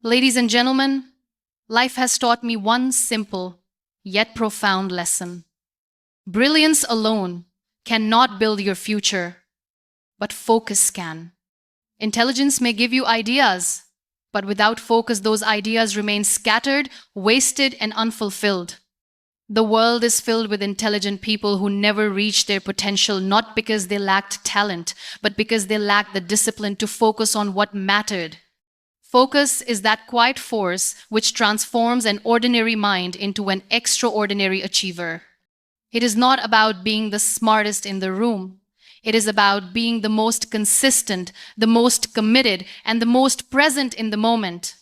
Ladies and gentlemen, life has taught me one simple yet profound lesson. Brilliance alone cannot build your future, but focus can. Intelligence may give you ideas, but without focus, those ideas remain scattered, wasted, and unfulfilled. The world is filled with intelligent people who never reached their potential, not because they lacked talent, but because they lacked the discipline to focus on what mattered. Focus is that quiet force which transforms an ordinary mind into an extraordinary achiever. It is not about being the smartest in the room. It is about being the most consistent, the most committed, and the most present in the moment.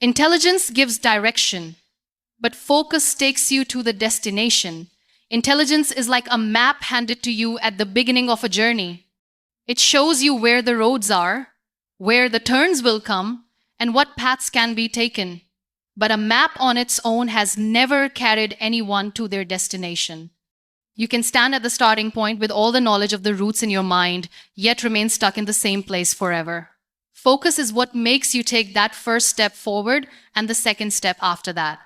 Intelligence gives direction, but focus takes you to the destination. Intelligence is like a map handed to you at the beginning of a journey. It shows you where the roads are, where the turns will come, and what paths can be taken. But a map on its own has never carried anyone to their destination. You can stand at the starting point with all the knowledge of the routes in your mind, yet remain stuck in the same place forever. Focus is what makes you take that first step forward and the second step after that.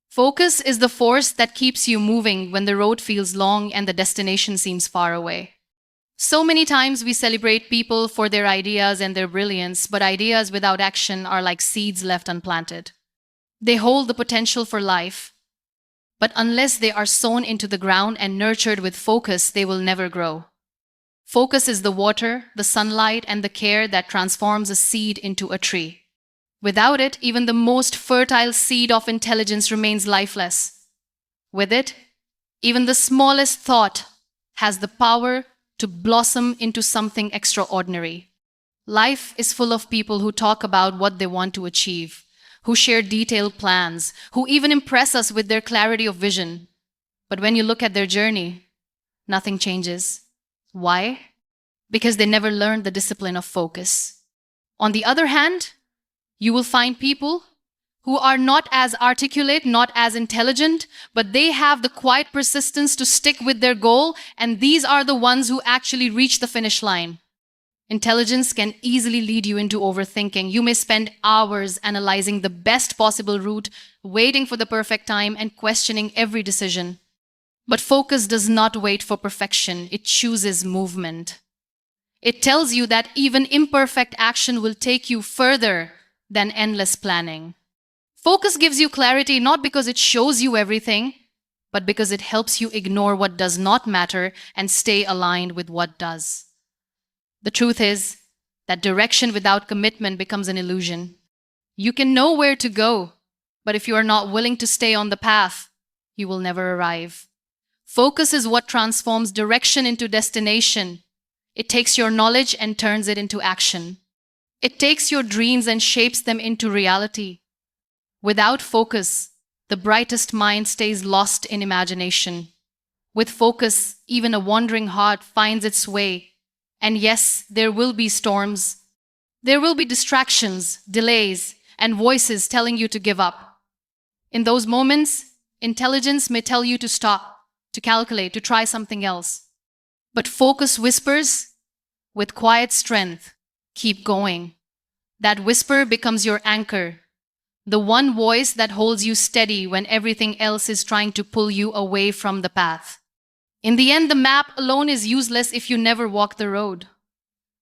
Focus is the force that keeps you moving when the road feels long and the destination seems far away. So many times we celebrate people for their ideas and their brilliance, but ideas without action are like seeds left unplanted. They hold the potential for life, but unless they are sown into the ground and nurtured with focus, they will never grow. Focus is the water, the sunlight, and the care that transforms a seed into a tree. Without it, even the most fertile seed of intelligence remains lifeless. With it, even the smallest thought has the power to blossom into something extraordinary. Life is full of people who talk about what they want to achieve, who share detailed plans, who even impress us with their clarity of vision. But when you look at their journey, nothing changes. Why? Because they never learned the discipline of focus. On the other hand, you will find people who are not as articulate, not as intelligent, but they have the quiet persistence to stick with their goal, and these are the ones who actually reach the finish line. Intelligence can easily lead you into overthinking. You may spend hours analyzing the best possible route, waiting for the perfect time, and questioning every decision. But focus does not wait for perfection. It chooses movement. It tells you that even imperfect action will take you further than endless planning. Focus gives you clarity not because it shows you everything, but because it helps you ignore what does not matter and stay aligned with what does. The truth is that direction without commitment becomes an illusion. You can know where to go, but if you are not willing to stay on the path, you will never arrive. Focus is what transforms direction into destination. It takes your knowledge and turns it into action. It takes your dreams and shapes them into reality. Without focus, the brightest mind stays lost in imagination. With focus, even a wandering heart finds its way. And yes, there will be storms. There will be distractions, delays, and voices telling you to give up. In those moments, intelligence may tell you to stop, to calculate, to try something else. But focus whispers, with quiet strength, keep going. That whisper becomes your anchor, the one voice that holds you steady when everything else is trying to pull you away from the path. In the end, the map alone is useless if you never walk the road.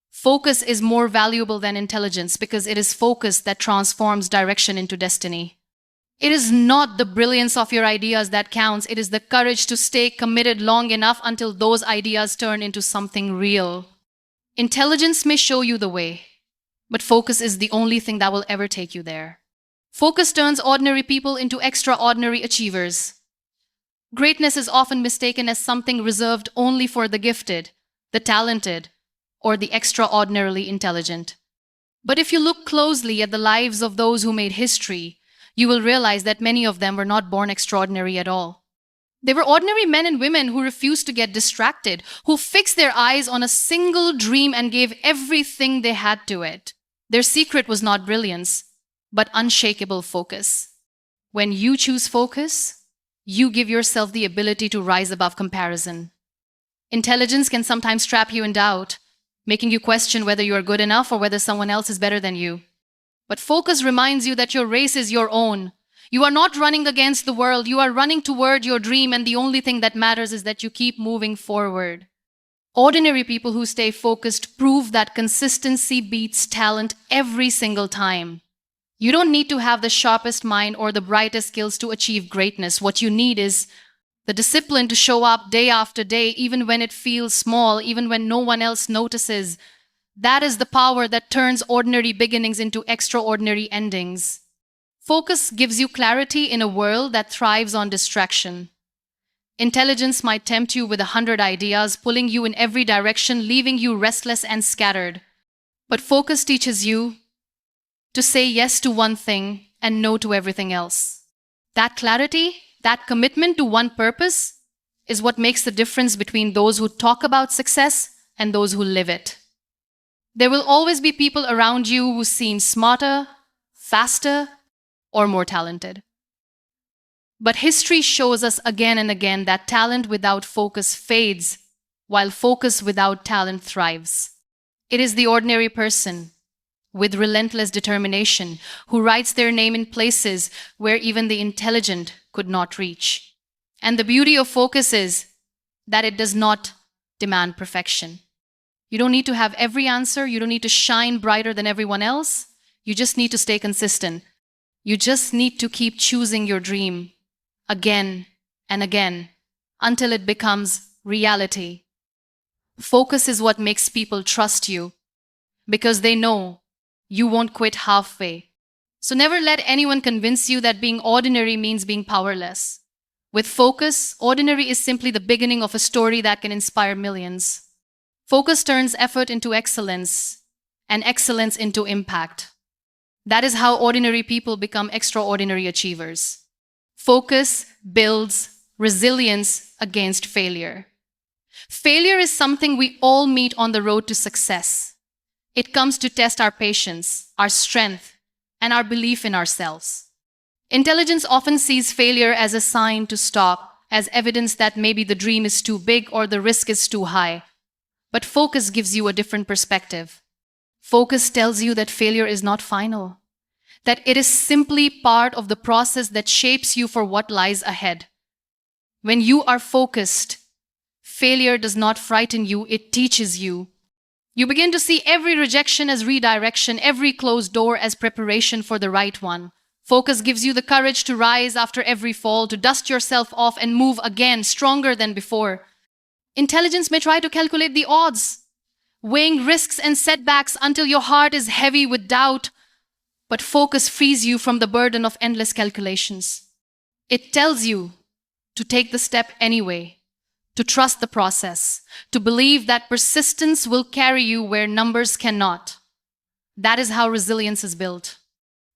Focus is more valuable than intelligence because it is focus that transforms direction into destiny. It is not the brilliance of your ideas that counts. It is the courage to stay committed long enough until those ideas turn into something real. Intelligence may show you the way, but focus is the only thing that will ever take you there. Focus turns ordinary people into extraordinary achievers. Greatness is often mistaken as something reserved only for the gifted, the talented, or the extraordinarily intelligent. But if you look closely at the lives of those who made history, you will realize that many of them were not born extraordinary at all. They were ordinary men and women who refused to get distracted, who fixed their eyes on a single dream and gave everything they had to it. Their secret was not brilliance, but unshakable focus. When you choose focus, you give yourself the ability to rise above comparison. Intelligence can sometimes trap you in doubt, making you question whether you are good enough or whether someone else is better than you. But focus reminds you that your race is your own. You are not running against the world, you are running toward your dream, and the only thing that matters is that you keep moving forward. Ordinary people who stay focused prove that consistency beats talent every single time. You don't need to have the sharpest mind or the brightest skills to achieve greatness. What you need is the discipline to show up day after day, even when it feels small, even when no one else notices. That is the power that turns ordinary beginnings into extraordinary endings. Focus gives you clarity in a world that thrives on distraction. Intelligence might tempt you with 100 ideas, pulling you in every direction, leaving you restless and scattered. But focus teaches you to say yes to one thing and no to everything else. That clarity, that commitment to one purpose, is what makes the difference between those who talk about success and those who live it. There will always be people around you who seem smarter, faster, or more talented. But history shows us again and again that talent without focus fades, while focus without talent thrives. It is the ordinary person with relentless determination who writes their name in places where even the intelligent could not reach. And the beauty of focus is that it does not demand perfection. You don't need to have every answer. You don't need to shine brighter than everyone else. You just need to stay consistent. You just need to keep choosing your dream again and again until it becomes reality. Focus is what makes people trust you because they know you won't quit halfway. So never let anyone convince you that being ordinary means being powerless. With focus, ordinary is simply the beginning of a story that can inspire millions. Focus turns effort into excellence and excellence into impact. That is how ordinary people become extraordinary achievers. Focus builds resilience against failure. Failure is something we all meet on the road to success. It comes to test our patience, our strength, and our belief in ourselves. Intelligence often sees failure as a sign to stop, as evidence that maybe the dream is too big or the risk is too high. But focus gives you a different perspective. Focus tells you that failure is not final, that it is simply part of the process that shapes you for what lies ahead. When you are focused, failure does not frighten you, it teaches you. You begin to see every rejection as redirection, every closed door as preparation for the right one. Focus gives you the courage to rise after every fall, to dust yourself off and move again, stronger than before. Intelligence may try to calculate the odds, weighing risks and setbacks until your heart is heavy with doubt, but focus frees you from the burden of endless calculations. It tells you to take the step anyway, to trust the process, to believe that persistence will carry you where numbers cannot. That is how resilience is built.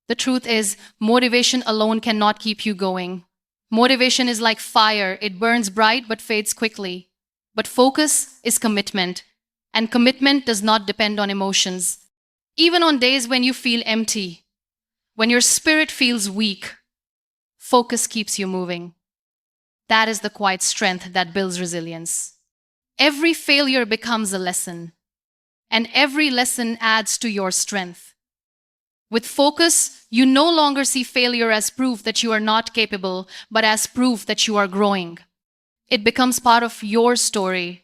The truth is, motivation alone cannot keep you going. Motivation is like fire. It burns bright but fades quickly. But focus is commitment, and commitment does not depend on emotions. Even on days when you feel empty, when your spirit feels weak, focus keeps you moving. That is the quiet strength that builds resilience. Every failure becomes a lesson, and every lesson adds to your strength. With focus, you no longer see failure as proof that you are not capable, but as proof that you are growing. It becomes part of your story,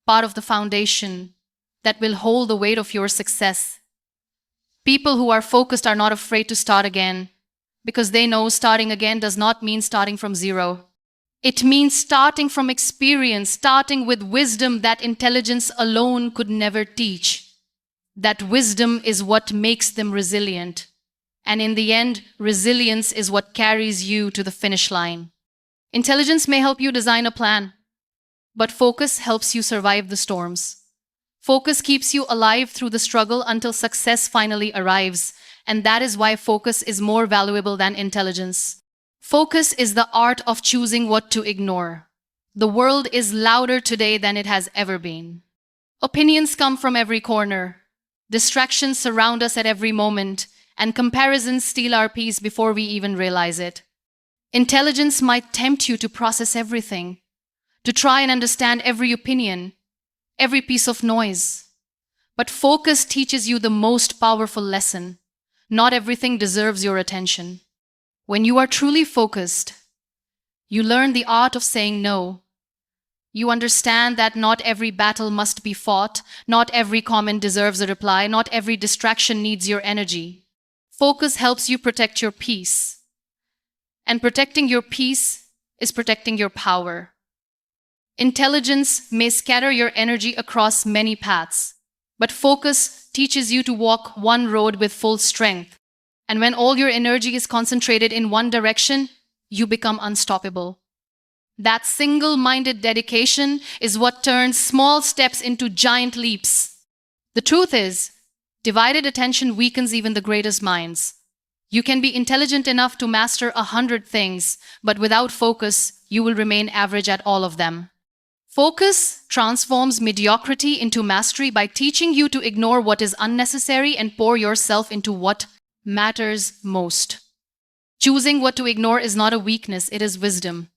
part of the foundation that will hold the weight of your success. People who are focused are not afraid to start again because they know starting again does not mean starting from zero. It means starting from experience, starting with wisdom that intelligence alone could never teach. That wisdom is what makes them resilient. And in the end, resilience is what carries you to the finish line. Intelligence may help you design a plan, but focus helps you survive the storms. Focus keeps you alive through the struggle until success finally arrives, and that is why focus is more valuable than intelligence. Focus is the art of choosing what to ignore. The world is louder today than it has ever been. Opinions come from every corner. Distractions surround us at every moment, and comparisons steal our peace before we even realize it. Intelligence might tempt you to process everything, to try and understand every opinion, every piece of noise. But focus teaches you the most powerful lesson: Not everything deserves your attention. When you are truly focused, you learn the art of saying no. You understand that not every battle must be fought, not every comment deserves a reply, not every distraction needs your energy. Focus helps you protect your peace. And protecting your peace is protecting your power. Intelligence may scatter your energy across many paths, but focus teaches you to walk one road with full strength. And when all your energy is concentrated in one direction, you become unstoppable. That single-minded dedication is what turns small steps into giant leaps. The truth is, divided attention weakens even the greatest minds. You can be intelligent enough to master 100 things, but without focus, you will remain average at all of them. Focus transforms mediocrity into mastery by teaching you to ignore what is unnecessary and pour yourself into what matters most. Choosing what to ignore is not a weakness, it is wisdom.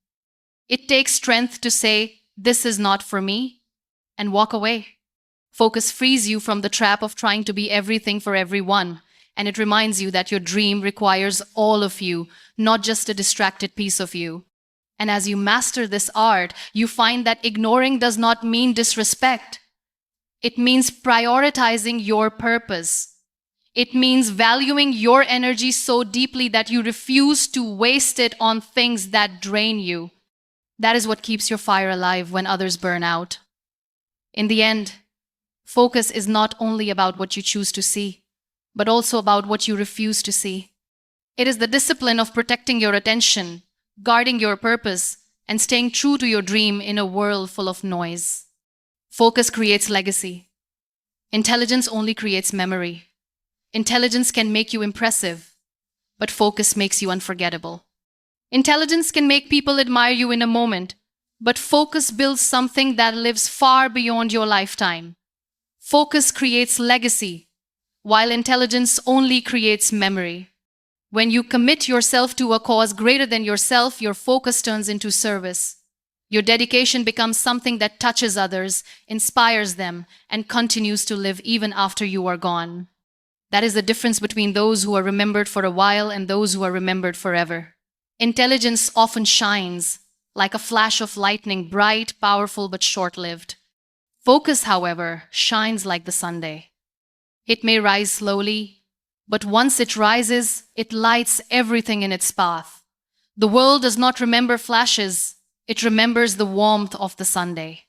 It takes strength to say, "This is not for me," and walk away. Focus frees you from the trap of trying to be everything for everyone, and it reminds you that your dream requires all of you, not just a distracted piece of you. And as you master this art, you find that ignoring does not mean disrespect. It means prioritizing your purpose. It means valuing your energy so deeply that you refuse to waste it on things that drain you. That is what keeps your fire alive when others burn out. In the end, focus is not only about what you choose to see, but also about what you refuse to see. It is the discipline of protecting your attention, guarding your purpose, and staying true to your dream in a world full of noise. Focus creates legacy. Intelligence only creates memory. Intelligence can make you impressive, but focus makes you unforgettable. Intelligence can make people admire you in a moment, but focus builds something that lives far beyond your lifetime. Focus creates legacy, while intelligence only creates memory. When you commit yourself to a cause greater than yourself, your focus turns into service. Your dedication becomes something that touches others, inspires them, and continues to live even after you are gone. That is the difference between those who are remembered for a while and those who are remembered forever. Intelligence often shines, like a flash of lightning, bright, powerful, but short-lived. Focus, however, shines like the sunday. It may rise slowly, but once it rises, it lights everything in its path. The world does not remember flashes, it remembers the warmth of the sunday.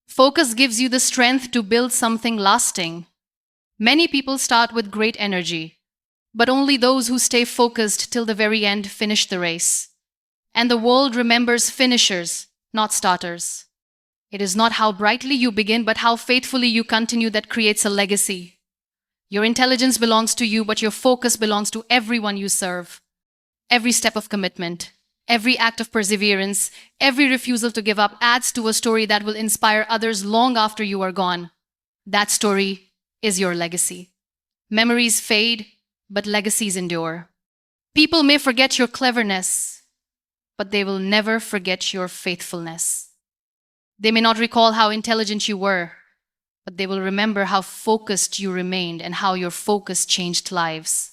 Focus gives you the strength to build something lasting. Many people start with great energy, but only those who stay focused till the very end finish the race. And the world remembers finishers, not starters. It is not how brightly you begin, but how faithfully you continue that creates a legacy. Your intelligence belongs to you, but your focus belongs to everyone you serve. Every step of commitment, every act of perseverance, every refusal to give up adds to a story that will inspire others long after you are gone. That story is your legacy. Memories fade, but legacies endure. People may forget your cleverness, but they will never forget your faithfulness. They may not recall how intelligent you were, but they will remember how focused you remained and how your focus changed lives.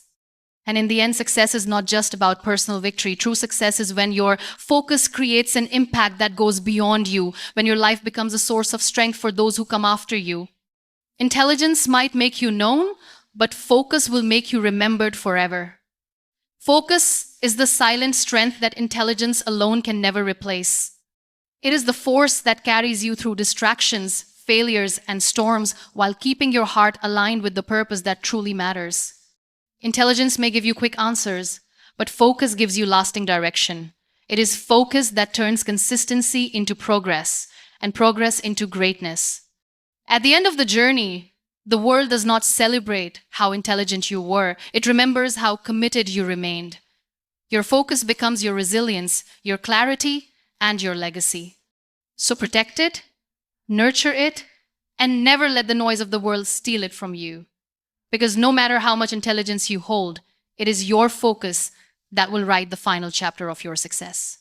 And in the end, success is not just about personal victory. True success is when your focus creates an impact that goes beyond you, when your life becomes a source of strength for those who come after you. Intelligence might make you known, but focus will make you remembered forever. Focus is the silent strength that intelligence alone can never replace. It is the force that carries you through distractions, failures, and storms while keeping your heart aligned with the purpose that truly matters. Intelligence may give you quick answers, but focus gives you lasting direction. It is focus that turns consistency into progress, and progress into greatness. At the end of the journey, the world does not celebrate how intelligent you were. It remembers how committed you remained. Your focus becomes your resilience, your clarity, and your legacy. So protect it, nurture it, and never let the noise of the world steal it from you. Because no matter how much intelligence you hold, it is your focus that will write the final chapter of your success.